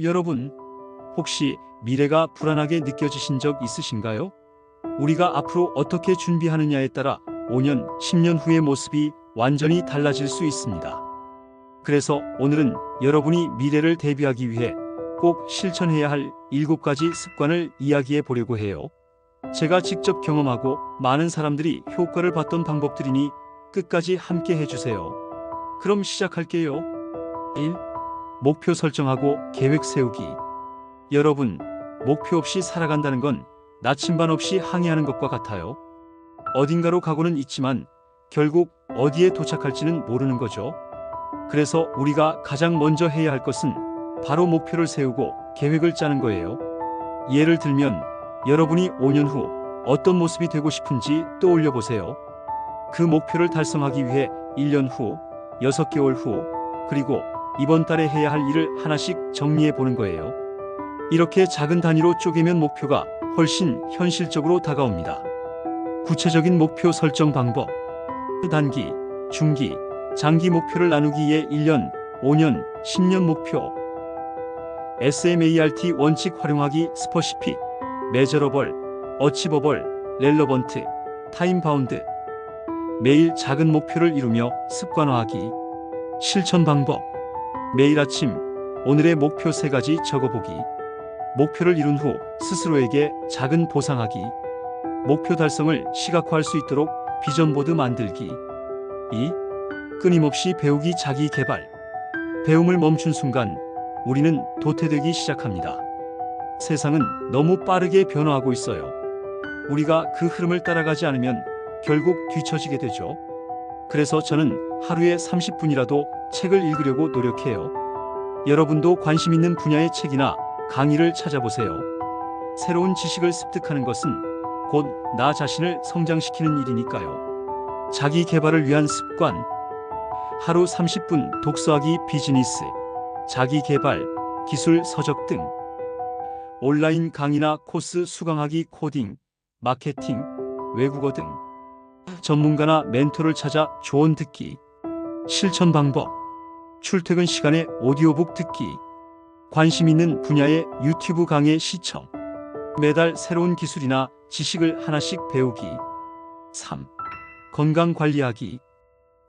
여러분, 혹시 미래가 불안하게 느껴지신 적 있으신가요? 우리가 앞으로 어떻게 준비하느냐에 따라 5년, 10년 후의 모습이 완전히 달라질 수 있습니다. 그래서 오늘은 여러분이 미래를 대비하기 위해 꼭 실천해야 할 7가지 습관을 이야기해 보려고 해요. 제가 직접 경험하고 많은 사람들이 효과를 봤던 방법들이니 끝까지 함께 해주세요. 그럼 시작할게요. 1. 목표 설정하고 계획 세우기. 여러분, 목표 없이 살아간다는 건 나침반 없이 항해하는 것과 같아요. 어딘가로 가고는 있지만 결국 어디에 도착할지는 모르는 거죠. 그래서 우리가 가장 먼저 해야 할 것은 바로 목표를 세우고 계획을 짜는 거예요. 예를 들면 여러분이 5년 후 어떤 모습이 되고 싶은지 떠올려 보세요. 그 목표를 달성하기 위해 1년 후, 6개월 후, 그리고 이번 달에 해야 할 일을 하나씩 정리해 보는 거예요. 이렇게 작은 단위로 쪼개면 목표가 훨씬 현실적으로 다가옵니다. 구체적인 목표 설정 방법. 단기, 중기, 장기 목표를 나누기에 1년, 5년, 10년 목표. SMART 원칙 활용하기. 스퍼시픽, 메저러블, 어치버블, 렐러번트, 타임바운드. 매일 작은 목표를 이루며 습관화하기. 실천 방법. 매일 아침 오늘의 목표 3가지 적어보기. 목표를 이룬 후 스스로에게 작은 보상하기. 목표 달성을 시각화할 수 있도록 비전보드 만들기. 2. 끊임없이 배우기. 자기 개발. 배움을 멈춘 순간 우리는 도태되기 시작합니다. 세상은 너무 빠르게 변화하고 있어요. 우리가 그 흐름을 따라가지 않으면 결국 뒤처지게 되죠. 그래서 저는 하루에 30분이라도 책을 읽으려고 노력해요. 여러분도 관심 있는 분야의 책이나 강의를 찾아보세요. 새로운 지식을 습득하는 것은 곧 나 자신을 성장시키는 일이니까요. 자기 개발을 위한 습관. 하루 30분 독서하기. 비즈니스, 자기 개발, 기술 서적 등. 온라인 강의나 코스 수강하기. 코딩, 마케팅, 외국어 등. 전문가나 멘토를 찾아 조언 듣기. 실천 방법. 출퇴근 시간에 오디오북 듣기. 관심 있는 분야의 유튜브 강의 시청. 매달 새로운 기술이나 지식을 하나씩 배우기. 3. 건강 관리하기.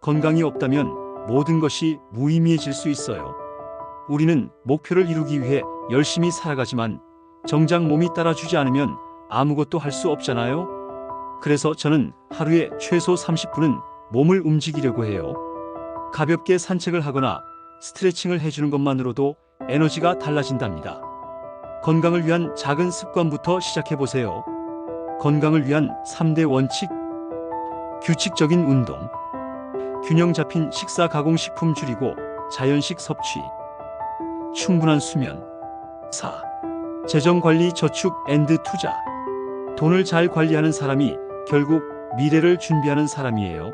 건강이 없다면 모든 것이 무의미해질 수 있어요. 우리는 목표를 이루기 위해 열심히 살아가지만 정작 몸이 따라주지 않으면 아무것도 할 수 없잖아요. 그래서 저는 하루에 최소 30분은 몸을 움직이려고 해요. 가볍게 산책을 하거나 스트레칭을 해주는 것만으로도 에너지가 달라진답니다. 건강을 위한 작은 습관부터 시작해보세요. 건강을 위한 3대 원칙. 규칙적인 운동. 균형 잡힌 식사. 가공식품 줄이고 자연식 섭취. 충분한 수면. 4. 재정관리. 저축 앤드 투자. 돈을 잘 관리하는 사람이 결국 미래를 준비하는 사람이에요.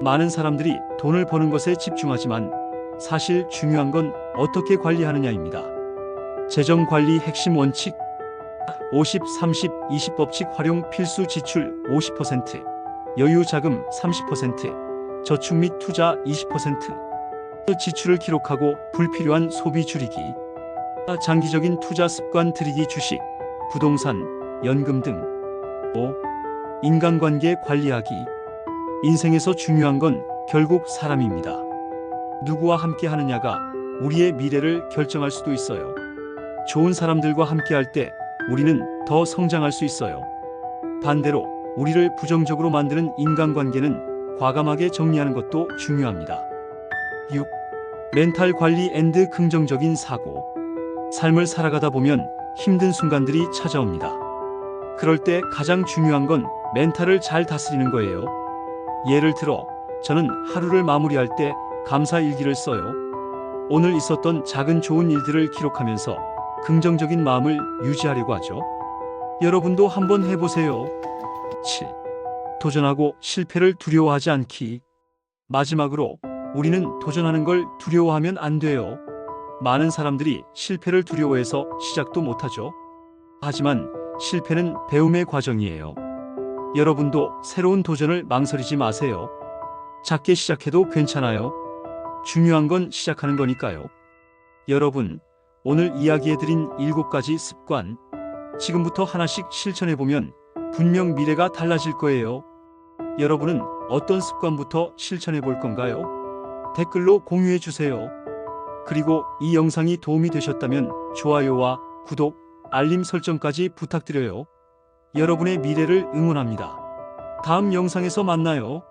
많은 사람들이 돈을 버는 것에 집중하지만 사실 중요한 건 어떻게 관리하느냐입니다. 재정관리 핵심 원칙. 50, 30, 20 법칙 활용. 필수 지출 50%, 여유 자금 30%, 저축 및 투자 20%. 지출을 기록하고 불필요한 소비 줄이기. 장기적인 투자 습관 들이기. 주식, 부동산, 연금 등. 5. 인간관계 관리하기. 인생에서 중요한 건 결국 사람입니다. 누구와 함께 하느냐가 우리의 미래를 결정할 수도 있어요. 좋은 사람들과 함께 할 때 우리는 더 성장할 수 있어요. 반대로 우리를 부정적으로 만드는 인간관계는 과감하게 정리하는 것도 중요합니다. 6. 멘탈 관리 앤드 긍정적인 사고. 삶을 살아가다 보면 힘든 순간들이 찾아옵니다. 그럴 때 가장 중요한 건 멘탈을 잘 다스리는 거예요. 예를 들어 저는 하루를 마무리할 때 감사 일기를 써요. 오늘 있었던 작은 좋은 일들을 기록하면서 긍정적인 마음을 유지하려고 하죠. 여러분도 한번 해보세요. 7. 도전하고 실패를 두려워하지 않기. 마지막으로 우리는 도전하는 걸 두려워하면 안 돼요. 많은 사람들이 실패를 두려워해서 시작도 못하죠. 하지만 실패는 배움의 과정이에요. 여러분도 새로운 도전을 망설이지 마세요. 작게 시작해도 괜찮아요. 중요한 건 시작하는 거니까요. 여러분, 오늘 이야기해드린 7가지 습관, 지금부터 하나씩 실천해보면 분명 미래가 달라질 거예요. 여러분은 어떤 습관부터 실천해볼 건가요? 댓글로 공유해주세요. 그리고 이 영상이 도움이 되셨다면 좋아요와 구독, 알림 설정까지 부탁드려요. 여러분의 미래를 응원합니다. 다음 영상에서 만나요.